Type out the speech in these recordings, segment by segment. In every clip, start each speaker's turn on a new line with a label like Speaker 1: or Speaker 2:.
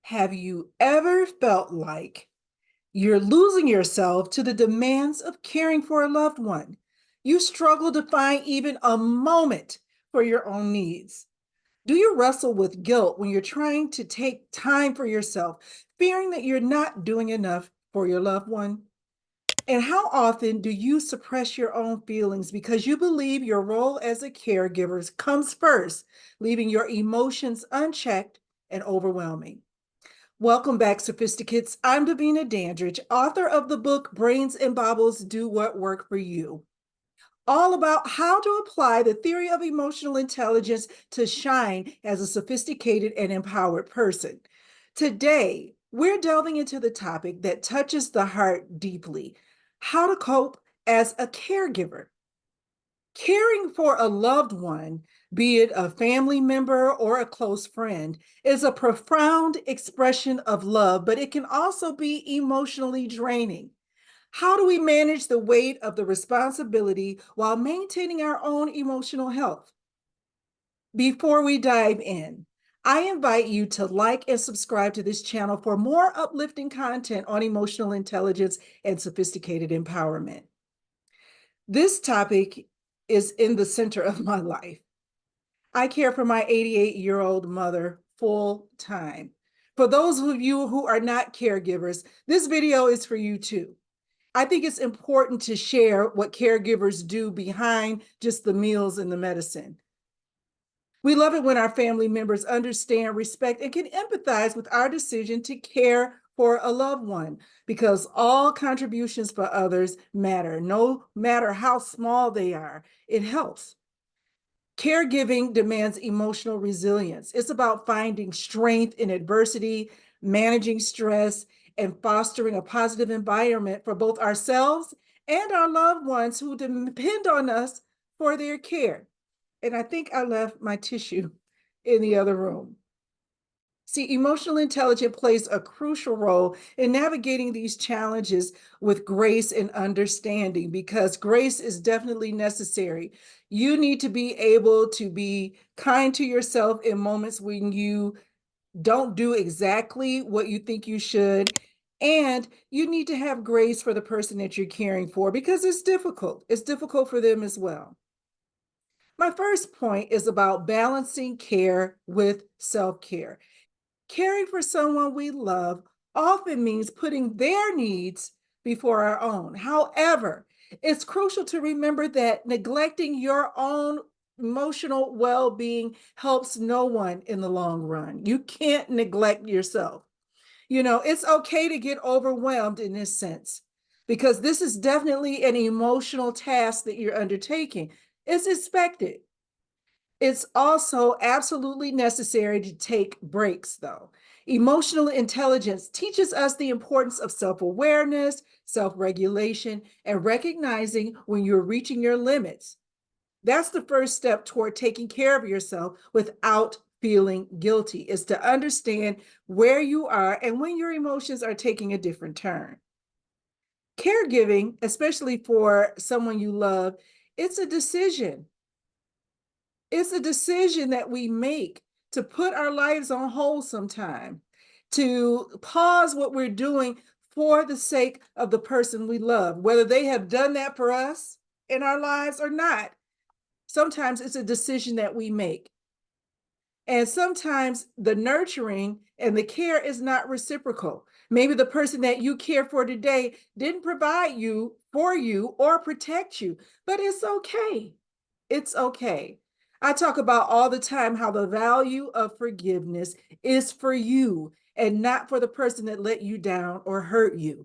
Speaker 1: Have you ever felt like you're losing yourself to the demands of caring for a loved one? You struggle to find even a moment for your own needs. Do you wrestle with guilt when you're trying to take time for yourself, fearing that you're not doing enough for your loved one? And how often do you suppress your own feelings because you believe your role as a caregiver comes first, leaving your emotions unchecked and overwhelming? Welcome back, Sophisticates. I'm Davina Dandridge, author of the book Brains and Baubles Do What Work for You, all about how to apply the theory of emotional intelligence to shine as a sophisticated and empowered person. Today, we're delving into the topic that touches the heart deeply: how to cope as a caregiver. Caring for a loved one, be it a family member or a close friend, is a profound expression of love, but it can also be emotionally draining. How do we manage the weight of the responsibility while maintaining our own emotional health? Before we dive in, I invite you to like and subscribe to this channel for more uplifting content on emotional intelligence and sophisticated empowerment. This topic is in the center of my life. I care for my 88-year-old mother full time. For those of you who are not caregivers, this video is for you too. I think it's important to share what caregivers do behind just the meals and the medicine. We love it when our family members understand, respect, and can empathize with our decision to care for a loved one, because all contributions for others matter, no matter how small they are. It helps. Caregiving demands emotional resilience. It's about finding strength in adversity, managing stress, and fostering a positive environment for both ourselves and our loved ones who depend on us for their care. And I think I left my tissue in the other room. See, emotional intelligence plays a crucial role in navigating these challenges with grace and understanding, because grace is definitely necessary. You need to be able to be kind to yourself in moments when you don't do exactly what you think you should. And you need to have grace for the person that you're caring for, because it's difficult. It's difficult for them as well. My first point is about balancing care with self-care. Caring for someone we love often means putting their needs before our own. However, it's crucial to remember that neglecting your own emotional well-being helps no one in the long run. You can't neglect yourself. It's okay to get overwhelmed in this sense, because this is definitely an emotional task that you're undertaking. It's expected. It's also absolutely necessary to take breaks, though. Emotional intelligence teaches us the importance of self-awareness, self-regulation, and recognizing when you're reaching your limits. That's the first step toward taking care of yourself without feeling guilty, is to understand where you are and when your emotions are taking a different turn. Caregiving, especially for someone you love, it's a decision. It's a decision that we make to put our lives on hold sometime, to pause what we're doing for the sake of the person we love, whether they have done that for us in our lives or not. Sometimes it's a decision that we make. And sometimes the nurturing and the care is not reciprocal. Maybe the person that you care for today didn't provide you for you or protect you, but it's okay. It's okay. I talk about all the time how the value of forgiveness is for you and not for the person that let you down or hurt you.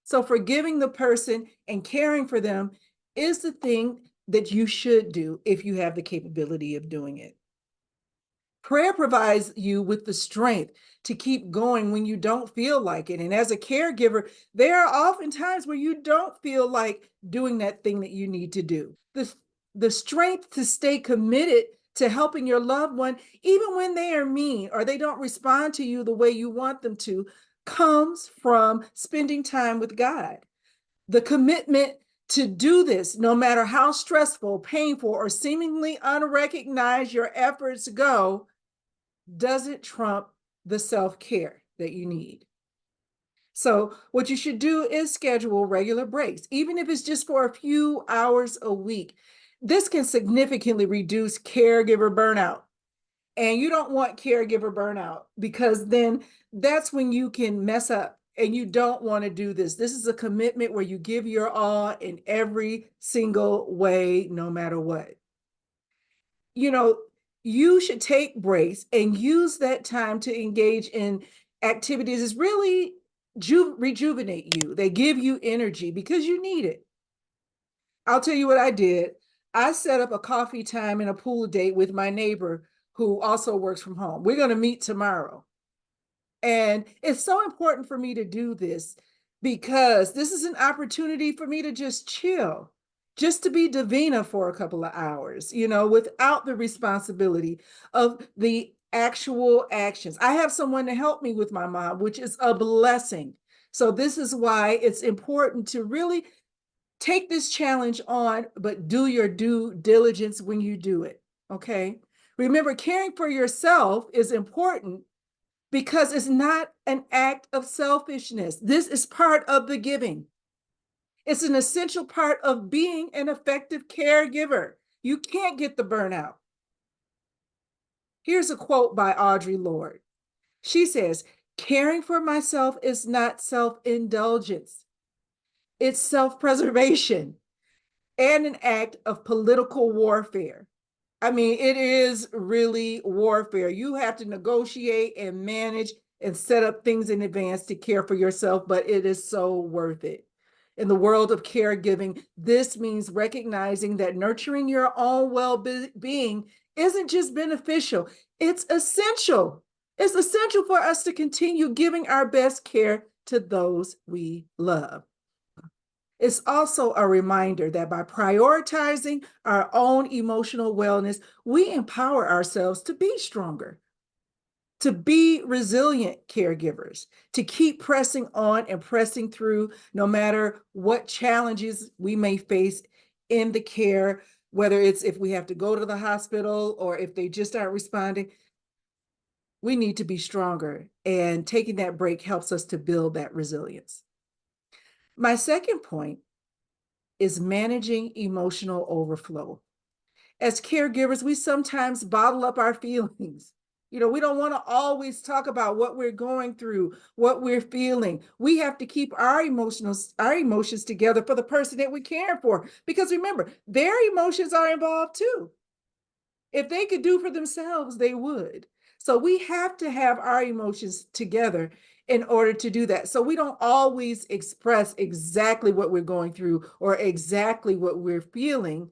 Speaker 1: So forgiving the person and caring for them is the thing that you should do if you have the capability of doing it. Prayer provides you with the strength to keep going when you don't feel like it. And as a caregiver, there are often times where you don't feel like doing that thing that you need to do. The strength to stay committed to helping your loved one, even when they are mean or they don't respond to you the way you want them to, comes from spending time with God. The commitment to do this, no matter how stressful, painful, or seemingly unrecognized your efforts go, doesn't trump the self-care. that you need. So, what you should do is schedule regular breaks, even if it's just for a few hours a week. This can significantly reduce caregiver burnout. And you don't want caregiver burnout because then that's when you can mess up and you don't want to do this. This is a commitment where you give your all in every single way, no matter what. You know, you should take breaks and use that time to engage in activities that really rejuvenate you. They give you energy because you need it. I'll tell you what I did. I set up a coffee time and a pool date with my neighbor who also works from home. We're going to meet tomorrow. And it's so important for me to do this because this is an opportunity for me to just chill, just to be Davina for a couple of hours, without the responsibility of the actual actions. I have someone to help me with my mom, which is a blessing. So, this is why it's important to really take this challenge on, but do your due diligence when you do it. Okay. Remember, caring for yourself is important because it's not an act of selfishness. This is part of the giving. It's an essential part of being an effective caregiver. You can't get the burnout. Here's a quote by Audre Lorde. She says, caring for myself is not self-indulgence. It's self-preservation and an act of political warfare. I mean, it is really warfare. You have to negotiate and manage and set up things in advance to care for yourself, but it is so worth it. In the world of caregiving, this means recognizing that nurturing your own well-being isn't just beneficial, it's essential. It's essential for us to continue giving our best care to those we love. It's also a reminder that by prioritizing our own emotional wellness, we empower ourselves to be stronger, to be resilient caregivers, to keep pressing on and pressing through no matter what challenges we may face in the care, whether it's if we have to go to the hospital or if they just aren't responding. We need to be stronger, and taking that break helps us to build that resilience. My second point is managing emotional overflow. As caregivers, we sometimes bottle up our feelings. We don't want to always talk about what we're going through, what we're feeling. We have to keep our emotions together for the person that we care for. Because remember, their emotions are involved too. If they could do for themselves, they would. So we have to have our emotions together in order to do that. So we don't always express exactly what we're going through or exactly what we're feeling.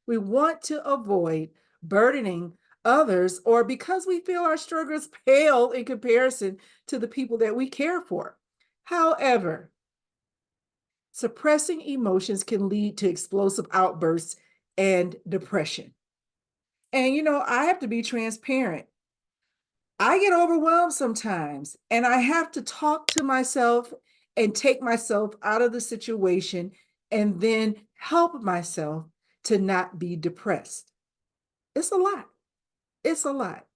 Speaker 1: We want to avoid burdening others, or because we feel our struggles pale in comparison to the people that we care for. However, suppressing emotions can lead to explosive outbursts and depression. And I have to be transparent. I get overwhelmed sometimes, and I have to talk to myself and take myself out of the situation and then help myself to not be depressed. It's a lot. It's a lot.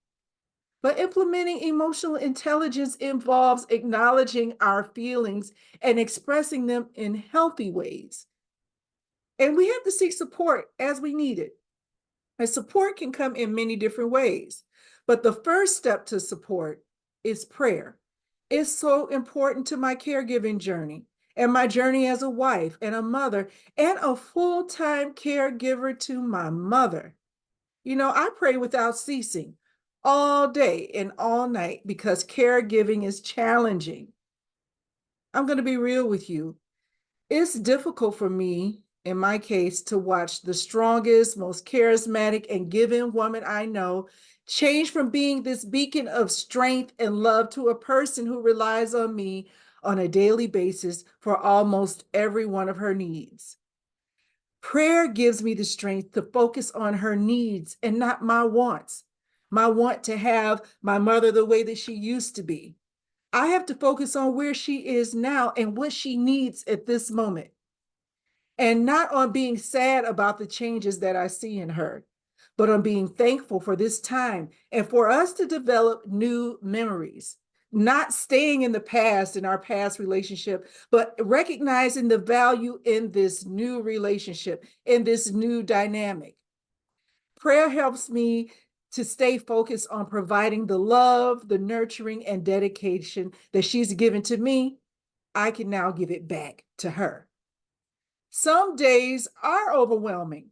Speaker 1: But implementing emotional intelligence involves acknowledging our feelings and expressing them in healthy ways. And we have to seek support as we need it. And support can come in many different ways. But the first step to support is prayer. It's so important to my caregiving journey and my journey as a wife and a mother and a full-time caregiver to my mother. I pray without ceasing all day and all night because caregiving is challenging. I'm going to be real with you. It's difficult for me, in my case, to watch the strongest, most charismatic, and giving woman I know change from being this beacon of strength and love to a person who relies on me on a daily basis for almost every one of her needs. Prayer gives me the strength to focus on her needs and not my wants. My want to have my mother the way that she used to be. I have to focus on where she is now and what she needs at this moment, and not on being sad about the changes that I see in her, but on being thankful for this time and for us to develop new memories. not staying in the past, in our past relationship, but recognizing the value in this new relationship, in this new dynamic. Prayer helps me to stay focused on providing the love, the nurturing, and dedication that she's given to me. I can now give it back to her. Some days are overwhelming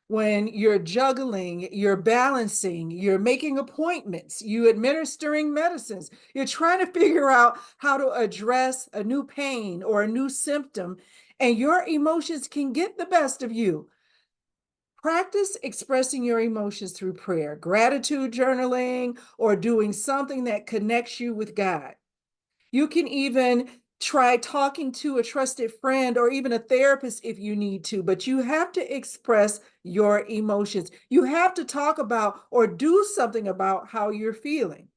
Speaker 1: when you're juggling, you're balancing, you're making appointments, you're administering medicines, you're trying to figure out how to address a new pain or a new symptom, and your emotions can get the best of you. Practice expressing your emotions through prayer, gratitude journaling, or doing something that connects you with God. You can even try talking to a trusted friend or even a therapist if you need to, but you have to express your emotions. You have to talk about or do something about how you're feeling.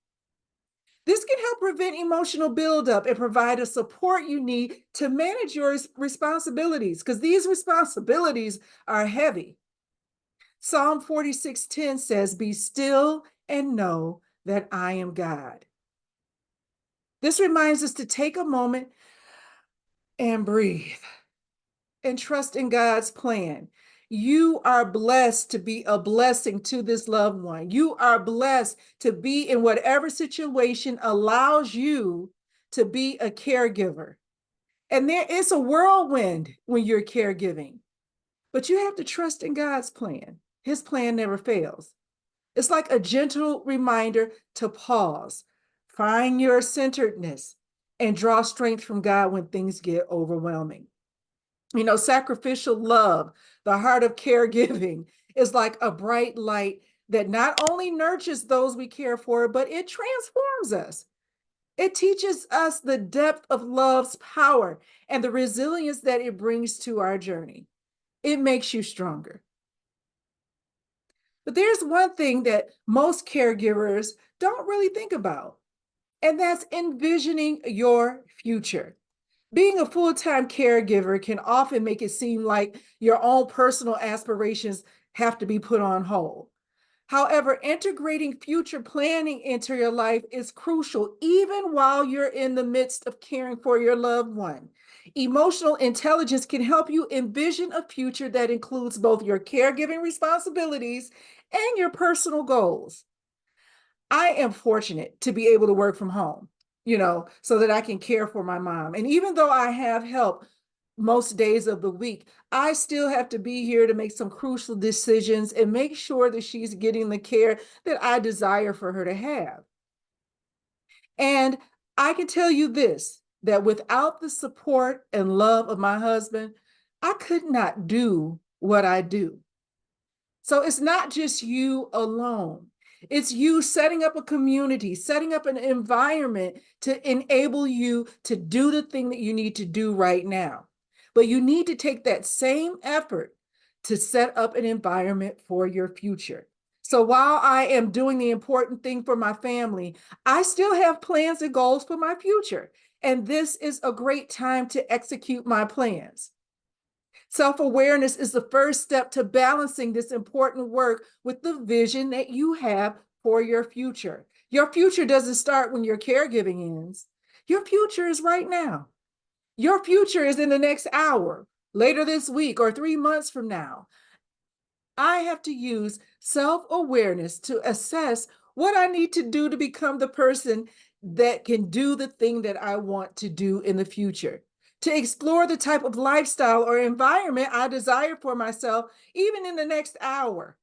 Speaker 1: This can help prevent emotional buildup and provide a support you need to manage your responsibilities, because these responsibilities are heavy. Psalm 46:10 says, "Be still and know that I am God." This reminds us to take a moment and breathe and trust in God's plan. You are blessed to be a blessing to this loved one. You are blessed to be in whatever situation allows you to be a caregiver. And there is a whirlwind when you're caregiving, but you have to trust in God's plan. His plan never fails. It's like a gentle reminder to pause, find your centeredness, and draw strength from God when things get overwhelming. You know, sacrificial love, the heart of caregiving, is like a bright light that not only nurtures those we care for, but it transforms us. It teaches us the depth of love's power and the resilience that it brings to our journey. It makes you stronger. But there's one thing that most caregivers don't really think about, and that's envisioning your future. Being a full-time caregiver can often make it seem like your own personal aspirations have to be put on hold. However, integrating future planning into your life is crucial, even while you're in the midst of caring for your loved one. Emotional intelligence can help you envision a future that includes both your caregiving responsibilities and your personal goals. I am fortunate to be able to work from home, so that I can care for my mom. And even though I have help most days of the week, I still have to be here to make some crucial decisions and make sure that she's getting the care that I desire for her to have. And I can tell you this, that without the support and love of my husband, I could not do what I do. So it's not just you alone. It's you setting up a community, setting up an environment to enable you to do the thing that you need to do right now. But you need to take that same effort to set up an environment for your future. So while I am doing the important thing for my family, I still have plans and goals for my future. And this is a great time to execute my plans. Self-awareness is the first step to balancing this important work with the vision that you have for your future. Your future doesn't start when your caregiving ends. Your future is right now. Your future is in the next hour, later this week, or 3 months from now. I have to use self-awareness to assess what I need to do to become the person that can do the thing that I want to do in the future, to explore the type of lifestyle or environment I desire for myself, even in the next hour.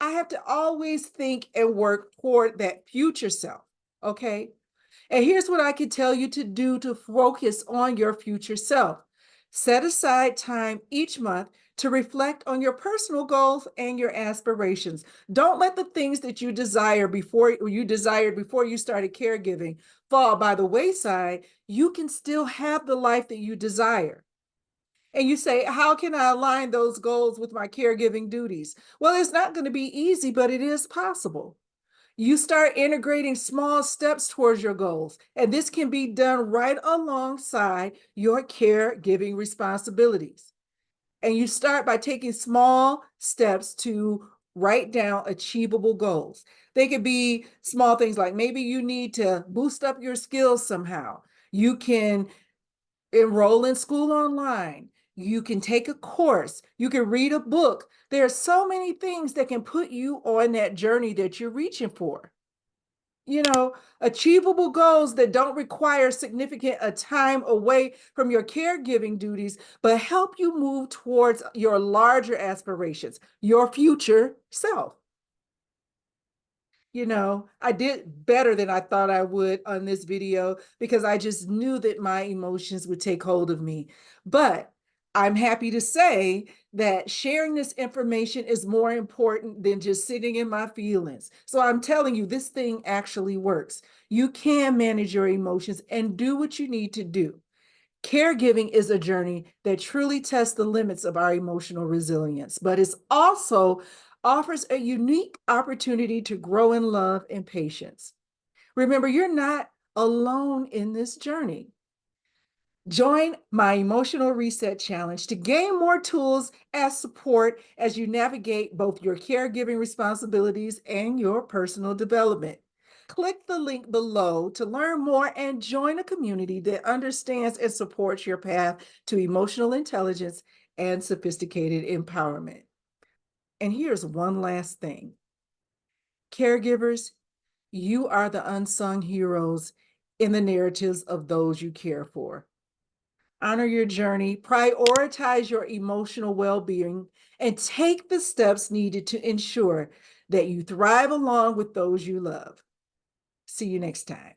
Speaker 1: I have to always think and work toward that future self, okay? And here's what I can tell you to do to focus on your future self. Set aside time each month to reflect on your personal goals and your aspirations. Don't let the things that you desired before you started caregiving fall by the wayside. You can still have the life that you desire. And you say, how can I align those goals with my caregiving duties? Well, it's not going to be easy, but it is possible. You start integrating small steps towards your goals, and this can be done right alongside your caregiving responsibilities. And you start by taking small steps to Write down achievable goals. They could be small things like maybe you need to boost up your skills somehow. You can enroll in school online. You can take a course. You can read a book. There are so many things that can put you on that journey that you're reaching for. Achievable goals that don't require significant a time away from your caregiving duties, but help you move towards your larger aspirations, your future self. I did better than I thought I would on this video because I just knew that my emotions would take hold of me. But I'm happy to say that sharing this information is more important than just sitting in my feelings. So I'm telling you, this thing actually works. You can manage your emotions and do what you need to do. Caregiving is a journey that truly tests the limits of our emotional resilience, but it also offers a unique opportunity to grow in love and patience. Remember, you're not alone in this journey. Join my emotional reset challenge to gain more tools as support as you navigate both your caregiving responsibilities and your personal development. Click the link below to learn more and join a community that understands and supports your path to emotional intelligence and sophisticated empowerment. And here's one last thing. Caregivers, you are the unsung heroes in the narratives of those you care for. Honor your journey, prioritize your emotional well-being, and take the steps needed to ensure that you thrive along with those you love. See you next time.